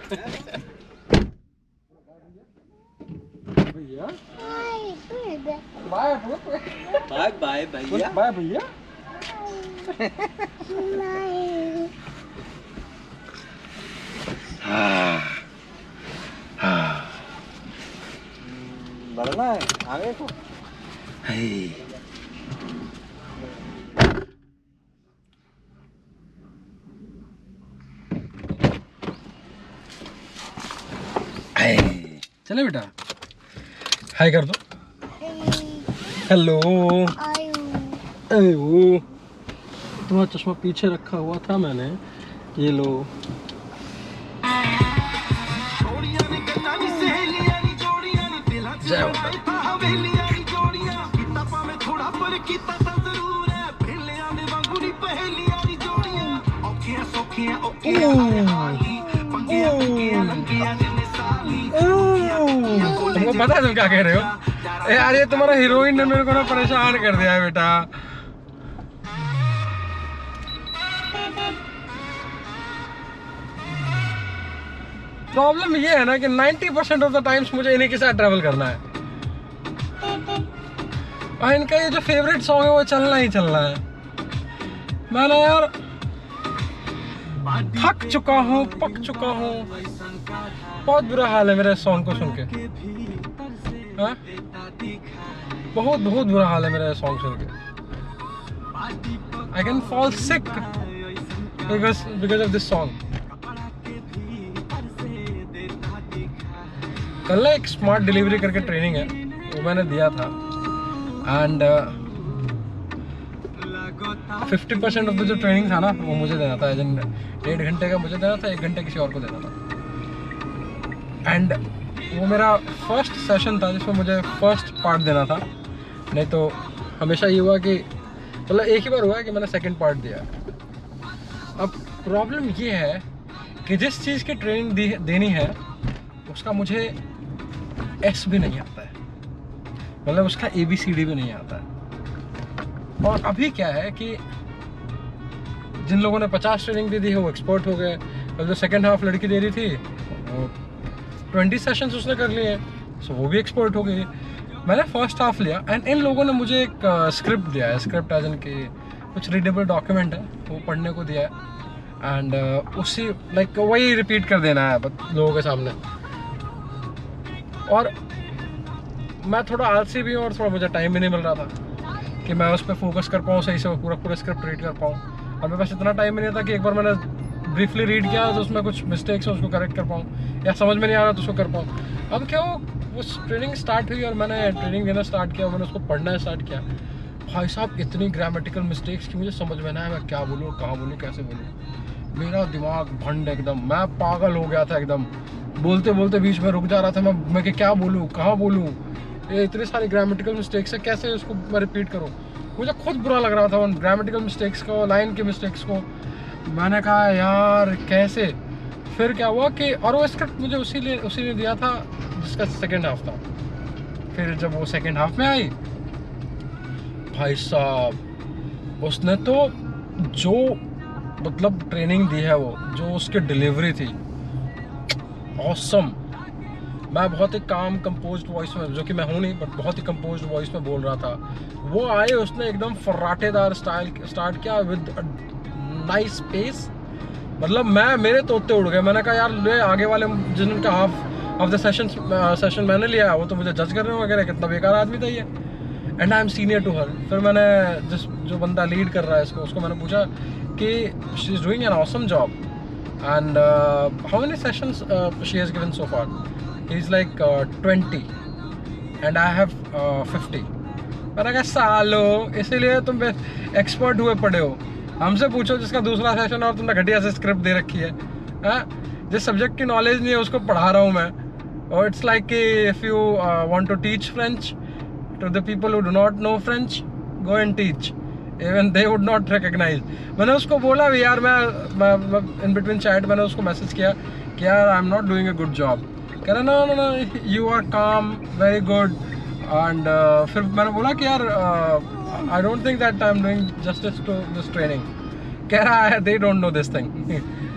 भैया bye bye bye भैया bye भैया बढ़ना है आगे को चले बेटा हाय कर दो हेलो तुम्हारा चश्मा पीछे रखा हुआ था मैंने ये लो जय तुमको पता है तुम क्या कह रहे हो यार ये तुम्हारा हीरोइन ने मेरे को ना परेशान कर दिया है बेटा प्रॉब्लम ये है ना कि 90% ऑफ द टाइम्स मुझे इन्हीं के साथ ट्रैवल करना है और इनका ये जो फेवरेट सॉन्ग है वो चलना ही चलना है। मैं ना यार थक चुका हूँ पक चुका हूँ बहुत बुरा हाल है मेरे सॉन्ग को सुन के हाँ बहुत बहुत बुरा हाल है मेरा सॉन्ग सुन के I can fall sick because of this song. कल ना एक स्मार्ट डिलीवरी करके ट्रेनिंग है वो मैंने दिया था एंड 50% ऑफ द जो ट्रेनिंग था ना वो मुझे देना था 1.5 घंटे का मुझे देना था 1 घंटे किसी और को देना था एंड वो मेरा फर्स्ट सेशन था जिसमें मुझे फर्स्ट पार्ट देना था नहीं तो हमेशा ये हुआ कि मतलब एक ही बार हुआ कि मैंने सेकंड पार्ट दिया। अब प्रॉब्लम ये है कि जिस चीज़ की ट्रेनिंग देनी है उसका मुझे एस भी नहीं आता है मतलब उसका ABCD भी नहीं आता है और अभी क्या है कि जिन लोगों ने 50 ट्रेनिंग दे दी है वो एक्सपर्ट हो गए और जो सेकंड हाफ लड़की दे रही थी वो 20 सेशंस उसने कर लिए सो वो भी एक्सपर्ट हो गई। मैंने फर्स्ट हाफ लिया एंड इन लोगों ने मुझे एक स्क्रिप्ट दिया है स्क्रिप्ट एज इन की कुछ रीडेबल डॉक्यूमेंट है वो पढ़ने को दिया है एंड उसी लाइक वही रिपीट कर देना है लोगों के सामने और मैं थोड़ा आलसी भी हूँ और थोड़ा मुझे टाइम भी नहीं मिल रहा था कि मैं उस पर फोकस कर पाऊँ सही से पूरा स्क्रिप्ट रीड कर पाऊँ और मेरे पास इतना टाइम भी नहीं था कि एक बार मैंने ब्रीफली रीड किया तो उसमें कुछ मिस्टेक्स है उसको करेक्ट कर पाऊँ या समझ में नहीं आ रहा तो उसको कर पाऊँ। अब क्या वो ट्रेनिंग स्टार्ट हुई और मैंने ट्रेनिंग देना स्टार्ट किया मैंने उसको पढ़ना स्टार्ट किया भाई साहब इतनी ग्रामेटिकल मिस्टेक्स की मुझे समझ में ना आया मैं क्या बोलूँ कहाँ बोलूँ कैसे बोलूँ मेरा दिमाग भंड एकदम मैं पागल हो गया था एकदम बोलते बोलते बीच में रुक जा रहा था मैं कि क्या बोलूँ कहाँ बोलूँ ये इतनी सारी ग्रामेटिकल मिस्टेक्स है कैसे उसको मैं रिपीट करूँ मुझे खुद बुरा लग रहा था उन ग्रामेटिकल मिस्टेक्स को लाइन के मिस्टेक्स को। मैंने कहा यार कैसे फिर क्या हुआ कि और वो स्क्रिप्ट मुझे उसी ने दिया था जिसका सेकंड हाफ था। फिर जब वो सेकंड हाफ में आई भाई साहब उसने तो जो मतलब ट्रेनिंग दी है वो जो उसकी डिलीवरी थी ऑसम। मैं बहुत ही काम कंपोज्ड वॉइस में जो कि मैं हूँ नहीं बट बहुत ही कंपोज्ड वॉइस में बोल रहा था वो आए उसने एकदम फर्राटेदार स्टाइल स्टार्ट किया विद नाइस पेस मतलब मेरे तोते उड़ गए। मैंने कहा यार ले आगे वाले जिनका हाफ ऑफ द सेशन मैंने लिया वो तो मुझे जज कर रहे हो वगैरह कितना बेकार आदमी था ये and I am senior to her. फिर मैंने जो बंदा लीड कर रहा है उसको मैंने पूछा कि she is doing an awesome job and how many sessions she has given so far he is like 20 and I have 50। मैंने कहा सालो इसीलिए तुम एक्सपर्ट हुए पड़े हो हमसे पूछो जिसका दूसरा सेशन और तुमने घटिया से स्क्रिप्ट दे रखी है जिस सब्जेक्ट की नॉलेज नहीं है उसको पढ़ा रहा हूँ मैं। और इट्स लाइक कि if you want to teach French to the people who do not know French go and teach even they would not recognise. मैंने उसको बोला भी यार मैं इन बिटवीन चैट मैंने उसको मैसेज किया कि यार I am not doing a good job. कह रहा नो यू आर काम वेरी गुड एंड फिर मैंने बोला कि यार I don't think that I'm doing justice to this training. कह रहा है they don't know this thing.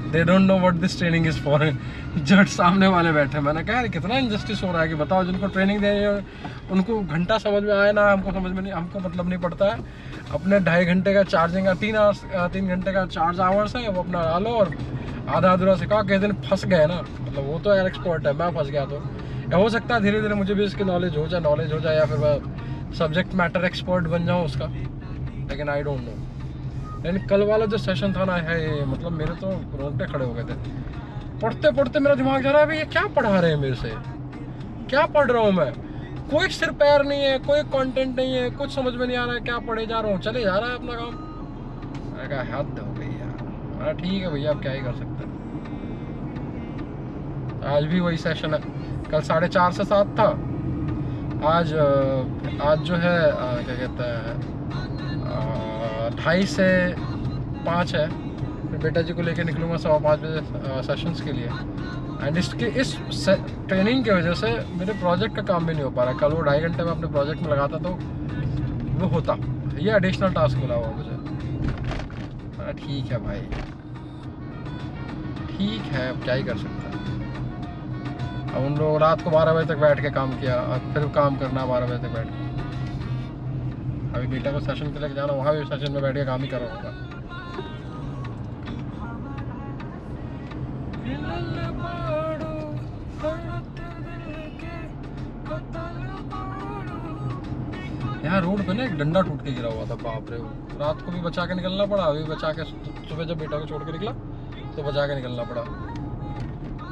They don't know what this training is for. जज सामने वाले बैठे, मैंने कहा यार कितना इनजस्टिस हो रहा है कि बताओ जिनको ट्रेनिंग देनी है उनको घंटा समझ में आए ना, हमको समझ में नहीं, हमको मतलब नहीं पड़ता है। अपने 2.5 घंटे का चार्जिंग, 3 घंटे का चार्ज आवर्स है, वो अपना डालो और आधा अधूरा सिखा। किस दिन फंस गए ना, मतलब वो तो यार एक्सपर्ट है, मैं फंस गया तो या हो सकता है धीरे धीरे मुझे भी इसकी नॉलेज हो जाए या फिर मैं सब्जेक्ट मैटर एक्सपर्ट बन जाऊँ उसका, लेकिन आई डोंट नो। लेकिन कल वाला जो सेशन था ना है, मतलब मेरे तो रोंगटे खड़े हो गए थे। पढ़ते पढ़ते मेरा दिमाग जा रहा है भाई ये क्या पढ़ा रहे हैं मेरे से, क्या पढ़ रहा हूँ मैं, कोई सिर पैर नहीं है, कोई कंटेंट नहीं है, कुछ समझ में नहीं आ रहा है क्या पढ़े जा रहा हूँ, चले जा रहा है अपना काम। मैंने कहा हद हो गई यार। ठीक है भैया, आप क्या ही कर सकते हैं। आज भी वही सेशन है, कल 4:30 से 7 था। आज जो है क्या कहते हैं 2:30 से 5 है। फिर बेटा जी को लेके निकलूँगा 5:15 बजे सेशंस के लिए। एंड इस ट्रेनिंग की वजह से मेरे प्रोजेक्ट का काम भी नहीं हो पा रहा। कल वो 2.5 घंटे में अपने प्रोजेक्ट में लगाता तो वो होता, ये एडिशनल टास्क मिला हुआ मुझे। ठीक है भाई, ठीक है, अब क्या ही कर सकते हैं। अब उन लोग रात को 12 बजे तक बैठ के काम किया और फिर काम करना 12 बजे तक बैठ के। अभी बेटा को सेशन के लिए जाना, वहाँ भी सेशन में बैठ के काम ही कर रहा होगा। यहाँ रोड पे ना एक डंडा टूट के गिरा हुआ था, बाप रे। रात को भी बचा के निकलना पड़ा, अभी बचा के, सुबह जब बेटा को छोड़ के निकला तो बचा के निकलना पड़ा।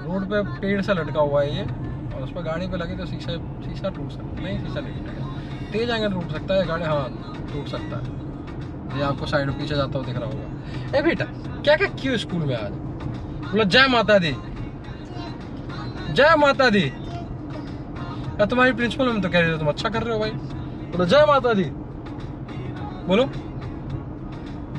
रोड पे पेड़ से लटका हुआ है ये, और उस पर गाड़ी पे लगी तो शीशा टूट सकता, नहीं शीशा नहीं टूटेगा, तेज आएंगे टूट सकता है गाड़ी, हाँ टूट सकता है। ये आपको साइड पीछे जाता हुआ दिख रहा होगा। ए बेटा क्या क्या क्यों स्कूल में आज? बोलो जय माता दी, जय माता दी। तुम्हारी प्रिंसिपल में तो कह रही हो तुम अच्छा कर रहे हो भाई। बोलो जय माता दी, बोलो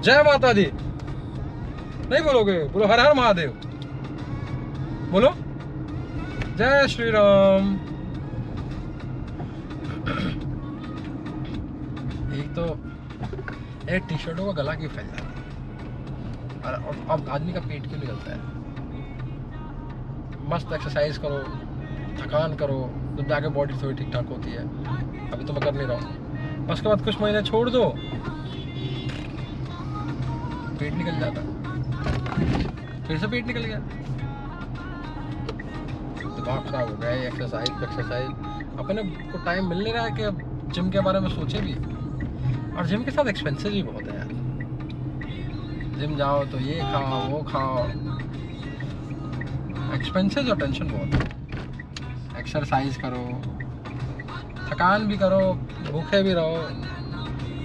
जय माता दी। नहीं बोलोगे? बोलो हर हर महादेव, बोलो जय श्री राम। एक तो एक टी शर्टों का गला क्यों फैल जाता है, और अब आदमी का पेट क्यों निकलता है। मस्त एक्सरसाइज करो, थकान करो, तब जाके बॉडी थोड़ी ठीक ठाक होती है। अभी तो मैं कर नहीं रहा हूँ, उसके बाद कुछ महीने छोड़ दो, पेट निकल जाता, फिर से पेट निकल गया, दिमाग खराब हो गया। एक्सरसाइज अपने को टाइम मिल नहीं रहा है कि अब जिम के बारे में सोचे भी, और जिम के साथ एक्सपेंसेस भी बहुत है यार। जिम जाओ तो ये खाओ वो खाओ, एक्सपेंसेस और टेंशन बहुत है। एक्सरसाइज करो, थकान भी करो, भूखे भी रहो,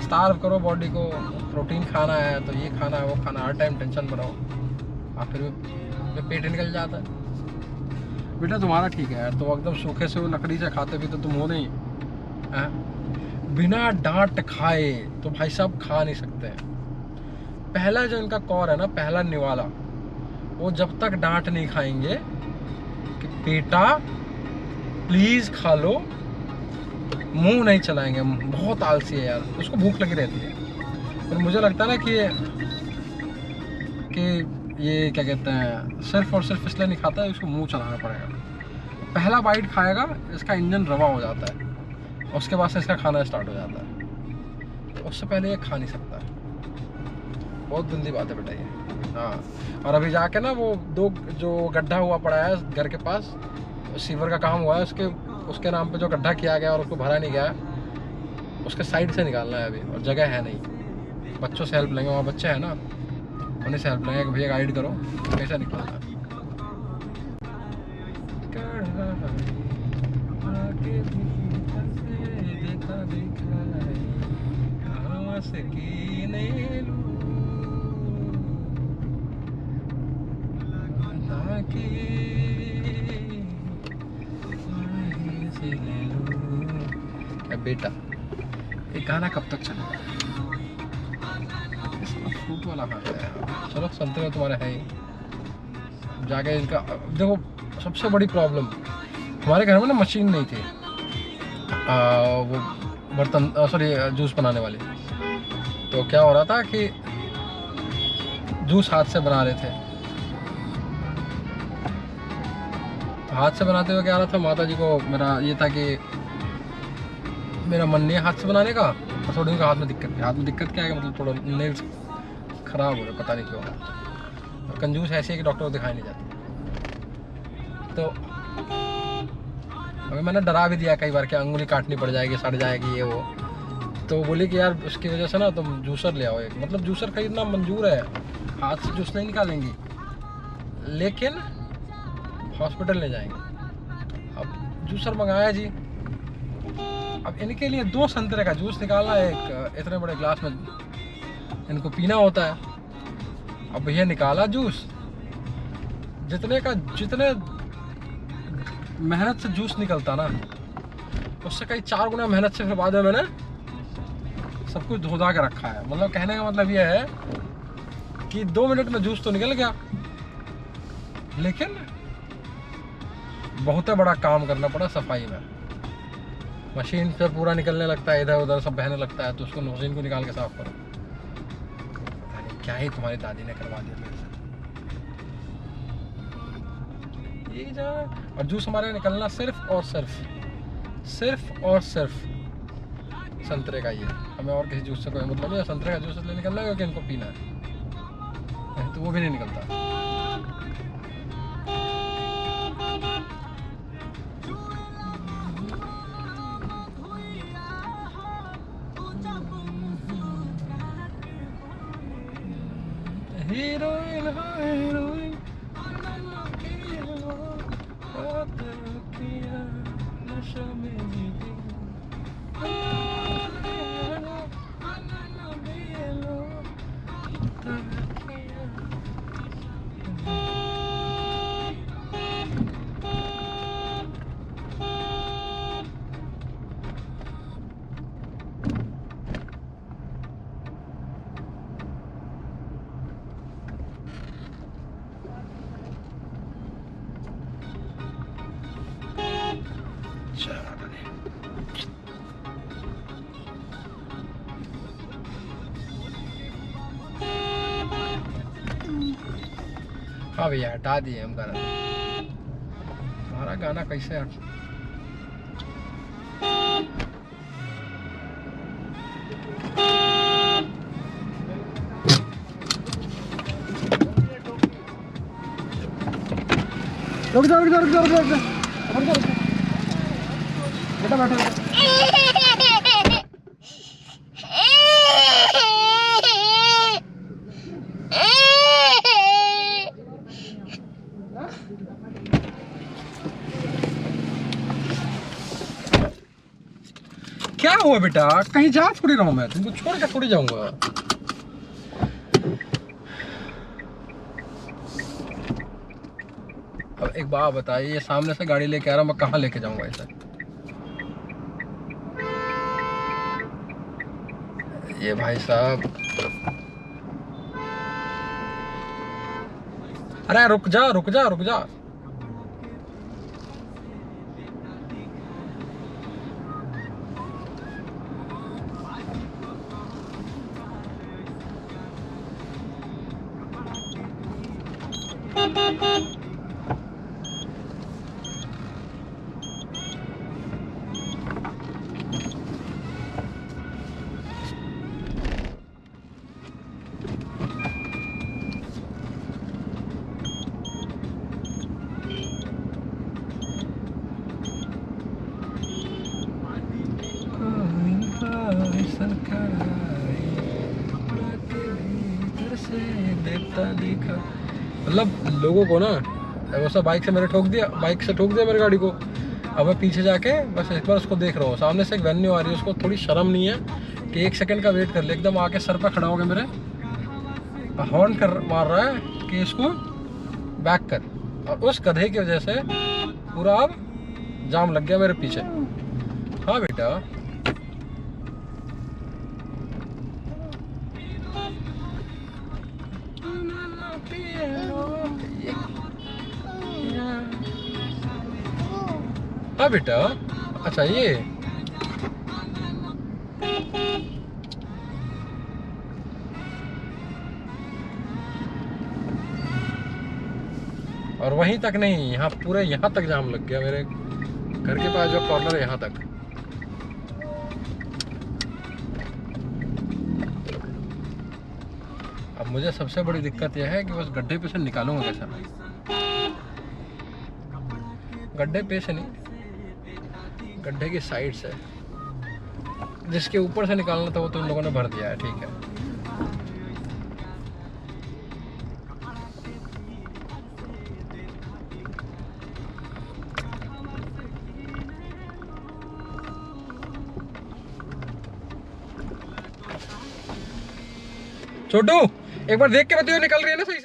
स्टार्व करो बॉडी को, प्रोटीन खाना है तो ये खाना है वो खाना, हर टाइम टेंशन में रहो, और फिर पेट निकल जाता है। बेटा तुम्हारा ठीक है यार, तुम एकदम सूखे से वो लकड़ी से खाते भी तो तुम हो नहीं है? बिना डांट खाए तो भाई साहब खा नहीं सकते हैं। पहला जो इनका कौर है ना, पहला निवाला, वो जब तक डांट नहीं खाएंगे कि बेटा प्लीज खा लो, मुंह नहीं चलाएंगे। बहुत आलसी है यार, उसको भूख लगी रहती है। और मुझे लगता है ना कि ये क्या कहते हैं, सिर्फ और सिर्फ इसलिए नहीं खाता है, उसको मुंह चलाना पड़ेगा। पहला बाइट खाएगा, इसका इंजन रवा हो जाता है, उसके बाद से इसका खाना स्टार्ट हो जाता है। तो उससे पहले ये खा नहीं सकता है। बहुत गंदी बात है बेटा ये। हाँ, और अभी जाके ना वो 2 जो गड्ढा हुआ पड़ा है घर के पास, सीवर का काम हुआ है, उसके नाम पे जो गड्ढा किया गया और उसको भरा नहीं गया, उसके साइड से निकालना है अभी, और जगह है नहीं। बच्चों से हेल्प लेंगे, वहाँ बच्चे हैं ना, उन्हीं से हेल्प लेंगे कि भैया गाइड करो कैसे निकलना है। बेटा ये गाना कब तक चलेगा? फ्रूट वाला खा गया। चलो संतरे तुम्हारे है ही, जाके इनका देखो। सबसे बड़ी प्रॉब्लम हमारे घर में ना मशीन नहीं थी, वो बर्तन सॉरी जूस बनाने वाली। तो क्या हो रहा था कि जूस हाथ से बना रहे थे, हाथ से बनाते हुए क्या रहा था, माता जी को मेरा ये था कि मेरा मन नहीं है हाथ से बनाने का, और थोड़ी उनके हाथ में दिक्कत थी। हाथ में दिक्कत क्या है, मतलब थोड़ा नेल्स खराब हो रहे, पता नहीं क्यों। और कंजूस ऐसी है कि डॉक्टर को दिखाई नहीं जाती। तो अभी मैंने डरा भी दिया कई बार कि अंगुली काटनी पड़ जाएगी, सड़ जाएगी ये वो। तो बोली कि यार उसकी वजह से ना तुम जूसर ले आओ एक, मतलब जूसर खरीदना मंजूर है, हाथ से जूस नहीं निकालेंगी, लेकिन हॉस्पिटल ले जाएंगे। अब जूसर मंगाया जी। अब इनके लिए 2 संतरे का जूस निकालना, एक इतने बड़े ग्लास में इनको पीना होता है। अब भैया निकाला जूस, जितने मेहनत से जूस निकलता ना, उससे कई 4 गुना मेहनत से फिर बाद में मैंने सब कुछ धो-धा के रखा है। मतलब कहने का मतलब यह है कि 2 मिनट में जूस तो निकल गया, लेकिन बहुत बड़ा काम करना पड़ा सफाई में। मशीन से पूरा निकलने लगता है, इधर उधर सब बहने लगता है, तो उसको मशीन को निकाल के साफ करो। पता नहीं क्या ही तुम्हारी दादी ने करवा दिया मेरे साथ। ये जा, और जूस हमारे निकलना सिर्फ और सिर्फ संतरे का ही है। हमें और किसी जूस से कोई मतलब नहीं है। संतरे का जूस इसलिए निकलना है क्योंकि इनको पीना है, तो वो भी नहीं निकलता। हीरोइन हो हीरोइन, नशा में हाँ भैया हटा दिए हम गाना। तुम्हारा गाना कैसे हट? रुक जा बेटा, बैठो। क्या हुआ बेटा? कहीं जा थोड़ी रहा हूँ मैं, तुमको छोड़ के थोड़ी जाऊंगा। अब एक बात बताइए, सामने से गाड़ी लेके आ रहा हूँ, मैं कहाँ लेके जाऊंगा इसे? ये भाई साहब, अरे रुक जा। मतलब लोगों को ना वैसा बाइक से ठोक दिया मेरी गाड़ी को। अब मैं पीछे जाके बस एक बार उसको देख रहा हूँ, सामने से एक वेन्यू आ रही है, उसको थोड़ी शर्म नहीं है कि 1 सेकंड का वेट कर ले। एकदम आके सर पे खड़ा हो गया मेरे, हॉर्न कर मार रहा है कि इसको बैक कर, और उस गधे की वजह से पूरा अब जाम लग गया मेरे पीछे। हाँ बेटा, हाँ बेटा, अच्छा ये और वहीं तक नहीं, यहाँ पूरे यहाँ तक जाम लग गया। मेरे घर के पास जो कॉर्नर है यहाँ तक। अब मुझे सबसे बड़ी दिक्कत यह है कि उस गड्ढे पे से निकालूंगा कैसे मैं। गड्ढे पे से नहीं, गड्ढे की साइड से। जिसके ऊपर से निकालना था वो तो इन लोगों ने भर दिया है, ठीक है। छोटू एक बार देख के बताइए निकल रही है ना सही से।